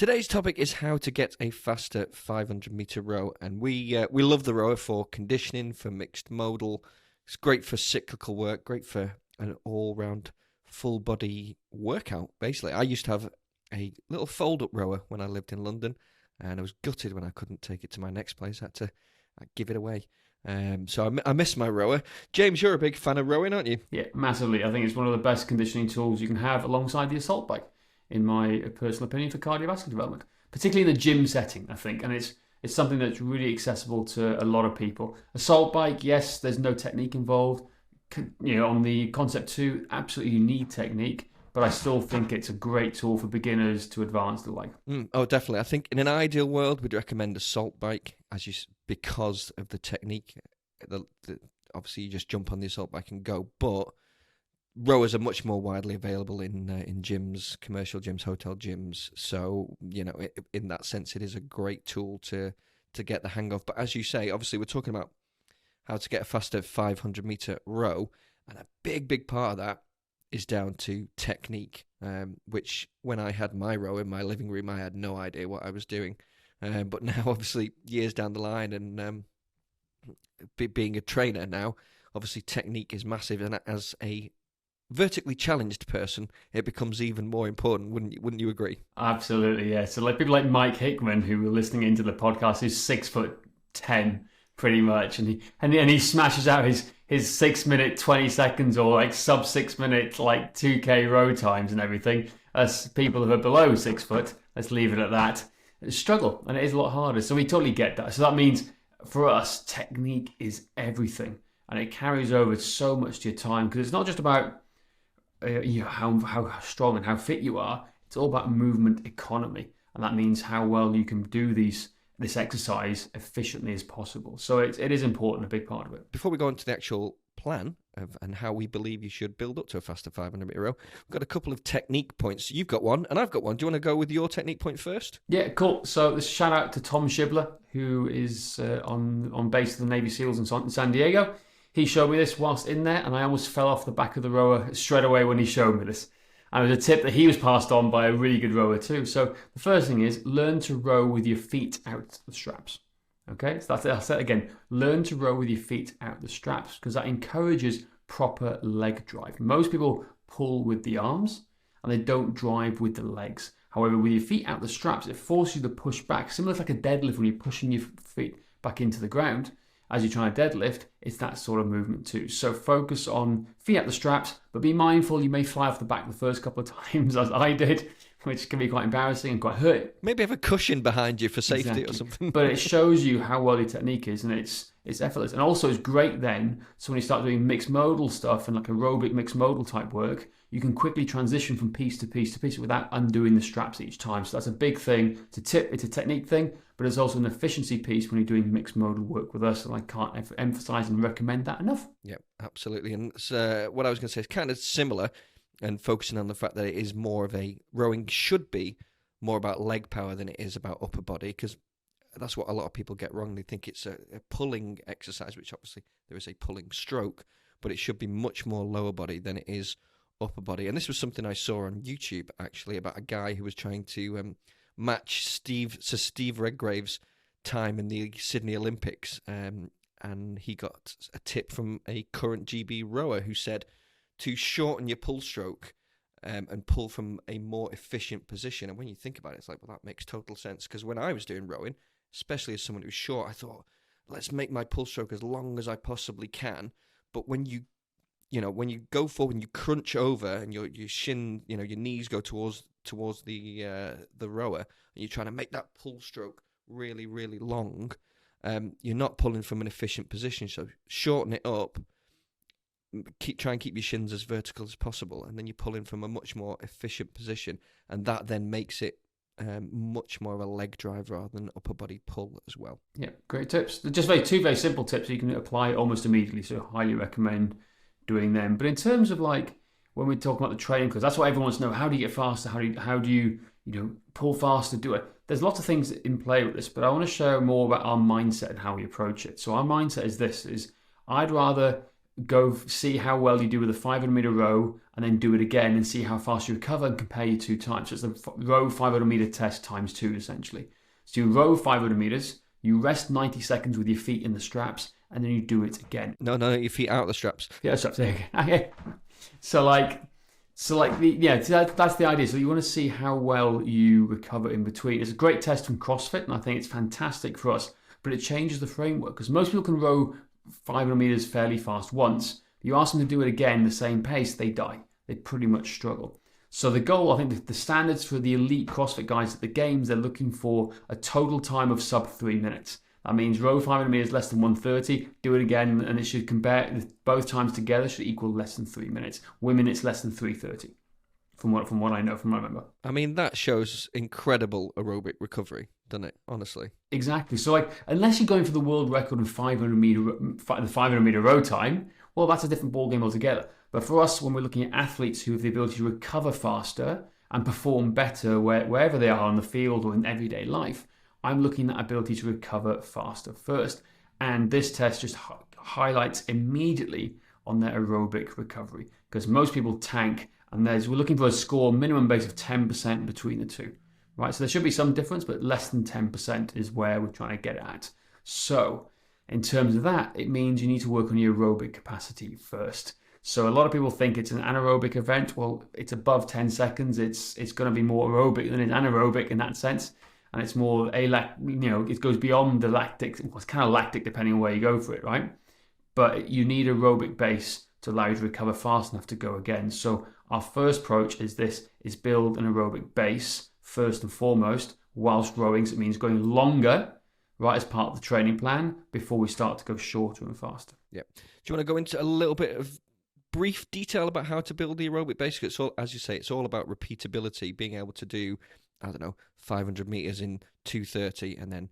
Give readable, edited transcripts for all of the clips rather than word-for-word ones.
Today's topic is how to get a faster 500-meter row, and we love the rower for conditioning, for mixed modal. It's great for cyclical work, great for an all-round full-body workout, basically. I used to have a little fold-up rower when I lived in London, and I was gutted when I couldn't take it to my next place. I had to give it away. So I miss my rower. James, you're a big fan of rowing, aren't you? Yeah, massively. I think it's one of the best conditioning tools you can have alongside the assault bike, in my personal opinion, for cardiovascular development, particularly in the gym setting, I think. And it's something that's really accessible to a lot of people. Assault bike, yes, there's no technique involved. On the Concept 2, absolutely you need technique, but I still think it's a great tool for beginners to advance the leg. Oh, definitely. I think in an ideal world, we'd recommend assault bike because of the technique. Obviously, you just jump on the assault bike and go, but rowers are much more widely available in gyms, commercial gyms, hotel gyms. So, in that sense, it is a great tool to get the hang of. But as you say, obviously, we're talking about how to get a faster 500-meter row, and a big part of that is down to technique, which when I had my row in my living room, I had no idea what I was doing. But now, obviously, years down the line and being a trainer now, obviously technique is massive. And as a vertically challenged person, it becomes even more important, wouldn't you agree? Absolutely, yeah. So like people like Mike Hickman, who were listening into the podcast, who's 6'10", pretty much, and he smashes out his 6 minute 20 seconds or like sub 6 minute like 2K row times and everything. As people who are below 6 foot, let's leave it at that, struggle, and it is a lot harder. So we totally get that. So that means for us, technique is everything, and it carries over so much to your time, because it's not just about how strong and how fit you are. It's all about movement economy, and that means how well you can do this exercise efficiently as possible. So it is important, a big part of it. Before we go on to the actual plan and how we believe you should build up to a faster 500-meter row, we've got a couple of technique points. You've got one, and I've got one. Do you want to go with your technique point first? Yeah, cool. So this shout out to Tom Shibler, who is on base of the Navy SEALs in San Diego. He showed me this whilst in there, and I almost fell off the back of the rower straight away when he showed me this. And it was a tip that he was passed on by a really good rower too. So the first thing is learn to row with your feet out the straps. Okay, so that's it. I'll say it again. Learn to row with your feet out the straps, because that encourages proper leg drive. Most people pull with the arms and they don't drive with the legs. However, with your feet out the straps, it forces you to push back, similar to like a deadlift when you're pushing your feet back into the ground. As you're trying to deadlift, it's that sort of movement too. So focus on feet at the straps, but be mindful you may fly off the back the first couple of times, as I did, which can be quite embarrassing and quite hurt. Maybe have a cushion behind you for safety Exactly. or something. But it shows you how well your technique is, and it's effortless. And also it's great then, so when you start doing mixed modal stuff and like aerobic mixed modal type work, you can quickly transition from piece to piece to piece without undoing the straps each time. So that's a big thing. It's a tip, it's a technique thing, but it's also an efficiency piece when you're doing mixed modal work with us, and I can't emphasize and recommend that enough. Yeah, absolutely. And what I was going to say is kind of similar, and focusing on the fact that it is more of rowing should be more about leg power than it is about upper body, because that's what a lot of people get wrong. They think it's a pulling exercise, which obviously there is a pulling stroke, but it should be much more lower body than it is upper body. And this was something I saw on YouTube, actually, about a guy who was trying to match Steve Redgrave's time in the Sydney Olympics, and he got a tip from a current GB rower who said to shorten your pull stroke and pull from a more efficient position. And when you think about it, it's like, well, that makes total sense, because when I was doing rowing, especially as someone who's short, I thought, let's make my pull stroke as long as I possibly can. But when you go forward and you crunch over and your shin, your knees go towards the rower, and you're trying to make that pull stroke really, really long, you're not pulling from an efficient position. So shorten it up, try and keep your shins as vertical as possible, and then you pull in from a much more efficient position, and that then makes it much more of a leg drive rather than upper body pull as well. Yeah, great tips. Just two very simple tips you can apply almost immediately, so highly recommend doing them. But in terms of like when we talk about the training, because that's what everyone wants to know: how do you get faster? How do you pull faster? Do it. There's lots of things in play with this, but I want to share more about our mindset and how we approach it. So our mindset is this: I'd rather go see how well you do with a 500-meter row, and then do it again and see how fast you recover and compare your 2 times. So it's the row 500-meter test times 2, essentially. So you row 500 meters, you rest 90 seconds with your feet in the straps, and then you do it again. No, your feet out of the straps. Yeah, straps. There you go. Okay. That's the idea. So you want to see how well you recover in between. It's a great test from CrossFit, and I think it's fantastic for us. But it changes the framework because most people can row 500 meters fairly fast once. You ask them to do it again, the same pace, they die. They pretty much struggle. So the goal, I think the standards for the elite CrossFit guys at the games, they're looking for a total time of sub 3 minutes. That means row 500 meters less than 130, do it again, and it should compare, both times together should equal less than 3 minutes. Women, it's less than 3:30, from what I know, from what I remember. I mean, that shows incredible aerobic recovery, doesn't it, honestly? Exactly. So unless you're going for the world record in the 500 meter row time, well, that's a different ballgame altogether. But for us, when we're looking at athletes who have the ability to recover faster and perform better wherever they are on the field or in everyday life, I'm looking at ability to recover faster first. And this test just highlights immediately on their aerobic recovery, because most people tank, and we're looking for a score minimum base of 10% between the two. Right, so there should be some difference, but less than 10% is where we're trying to get at. So in terms of that, it means you need to work on your aerobic capacity first. So a lot of people think it's an anaerobic event. Well, it's above 10 seconds. It's going to be more aerobic than it's anaerobic in that sense. And it's more it goes beyond the lactic. Well, it's kind of lactic depending on where you go for it, right? But you need aerobic base to allow you to recover fast enough to go again. So our first approach is build an aerobic base first and foremost whilst rowing. So it means going longer, right, as part of the training plan before we start to go shorter and faster. Yeah. Do you want to go into a little bit of brief detail about how to build the aerobic base? It's all, as you say, it's all about repeatability, being able to do, 500 meters in 2:30 and then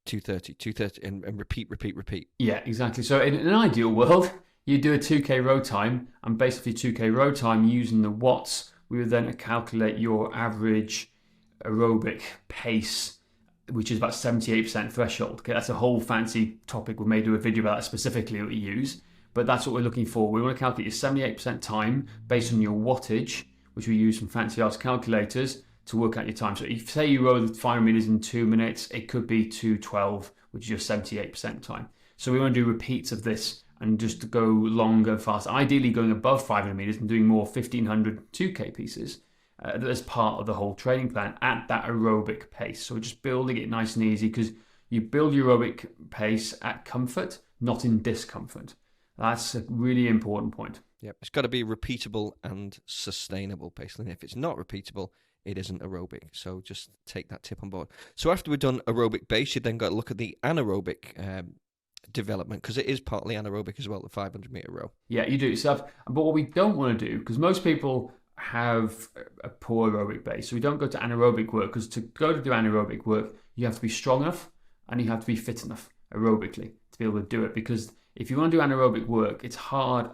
2:30 and repeat. Yeah, exactly. So in an ideal world, you do a 2K row time, and based off your 2K row time using the watts, we would then calculate your average aerobic pace, which is about 78% threshold. Okay, that's a whole fancy topic. We may do a video about that specifically that we use, but that's what we're looking for. We want to calculate your 78% time based on your wattage, which we use from fancy arts calculators to work out your time. So if say you row the 500 meters in 2 minutes, it could be 2:12, which is your 78% time. So we want to do repeats of this and just to go longer and faster. Ideally going above 500 meters and doing more 1500 2K pieces as part of the whole training plan at that aerobic pace. So we're just building it nice and easy, because you build your aerobic pace at comfort, not in discomfort. That's a really important point. Yeah, it's got to be repeatable and sustainable, basically. And if it's not repeatable, it isn't aerobic. So just take that tip on board. So after we've done aerobic base, you then got to look at the anaerobic development, because it is partly anaerobic as well, the 500 meter row. Yeah, you do. So, but what we don't want to do, because most people have a poor aerobic base, so we don't go to anaerobic work, because to go to do anaerobic work, you have to be strong enough and you have to be fit enough aerobically to be able to do it. Because if you want to do anaerobic work, it's hard,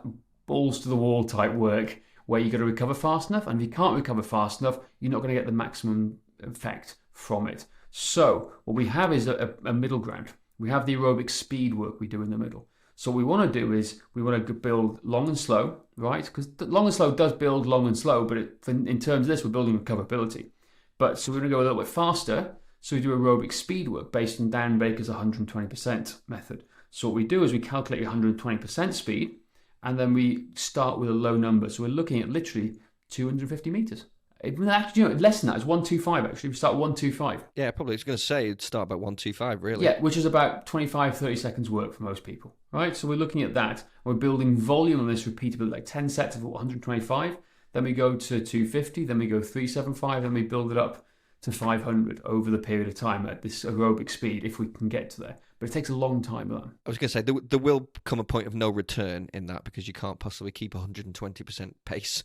balls to the wall type work, where you got to recover fast enough, and if you can't recover fast enough, you're not going to get the maximum effect from it. So what we have is a middle ground. We have the aerobic speed work we do in the middle. So what we want to do is we want to build long and slow, right? Because long and slow does build long and slow, but in terms of this, we're building recoverability. But so we're going to go a little bit faster. So we do aerobic speed work based on Dan Baker's 120% method. So what we do is we calculate 120% speed, and then we start with a low number. So we're looking at literally 250 meters. Actually, less than that. It's 125 actually. We start at 125. Yeah, probably. I was going to say it'd start about 125, really. Yeah, which is about 25, 30 seconds work for most people, right? So we're looking at that. We're building volume on this repeatability, like 10 sets of 125. Then we go to 250. Then we go 375. Then we build it up to 500 over the period of time at this aerobic speed, if we can get to there. But it takes a long time. I was going to say, there will come a point of no return in that, because you can't possibly keep 120% pace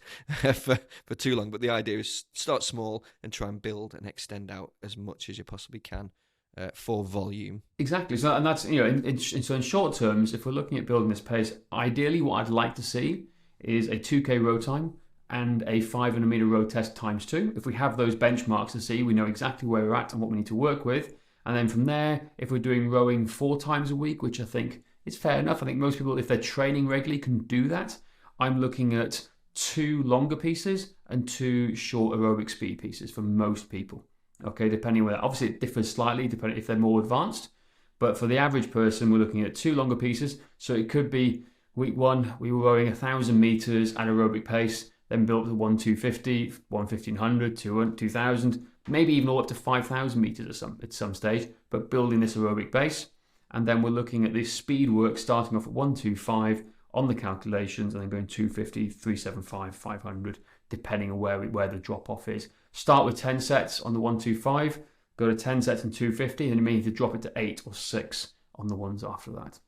for too long. But the idea is start small and try and build and extend out as much as you possibly can for volume. Exactly. So, and that's, so in short terms, if we're looking at building this pace, ideally what I'd like to see is a 2K row time and a 500 meter row test times 2. If we have those benchmarks to see, we know exactly where we're at and what we need to work with. And then from there, if we're doing rowing 4 times a week, which I think it's fair enough. I think most people, if they're training regularly, can do that. I'm looking at 2 longer pieces and 2 short aerobic speed pieces for most people. Okay, depending on whether, obviously it differs slightly depending if they're more advanced, but for the average person, we're looking at 2 longer pieces. So it could be week 1, we were rowing 1,000 meters at aerobic pace, then built to 1,250, 1,500, 2,000, maybe even all up to 5,000 meters at some stage, but building this aerobic base. And then we're looking at this speed work starting off at 125 on the calculations and then going 250, 375, 500, depending on where the drop off is. Start with 10 sets on the 125, go to 10 sets and 250, and you may need to drop it to 8 or 6 on the ones after that.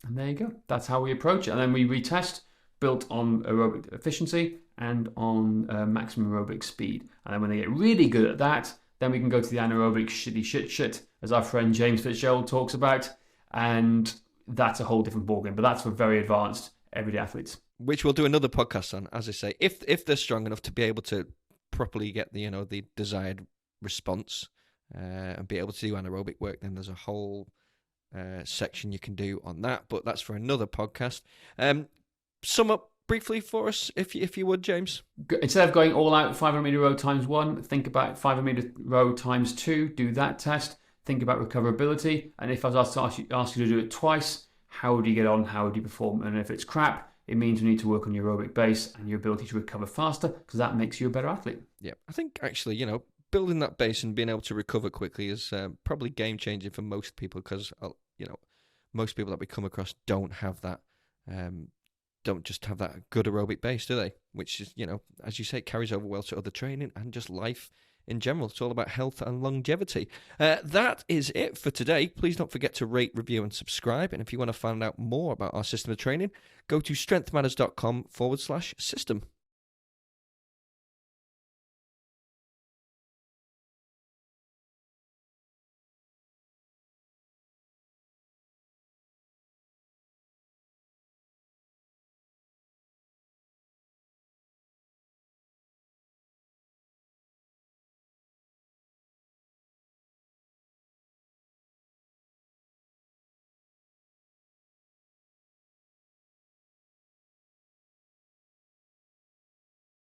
And there you go. That's how we approach it. And then we retest, built on aerobic efficiency and on maximum aerobic speed. And then when they get really good at that, then we can go to the anaerobic shitty shit, as our friend James Fitzgerald talks about. And that's a whole different ballgame. But that's for very advanced everyday athletes. Which we'll do another podcast on, as I say. If they're strong enough to be able to properly get the desired response and be able to do anaerobic work, then there's a whole section you can do on that. But that's for another podcast. Sum up briefly for us, if you would, James. Instead of going all out 500 meter row times 1, think about 500 meter row times 2. Do that test. Think about recoverability. And if I was asked to ask you to do it twice, how would you get on? How would you perform? And if it's crap, it means you need to work on your aerobic base and your ability to recover faster, because that makes you a better athlete. Yeah, I think actually, building that base and being able to recover quickly is probably game changing for most people, because most people that we come across don't have that. Don't just have that good aerobic base, do they? Which is, as you say, it carries over well to other training and just life in general. It's all about health and longevity. That is it for today. Please don't forget to rate, review, and subscribe. And if you want to find out more about our system of training, go to strengthmatters.com/system.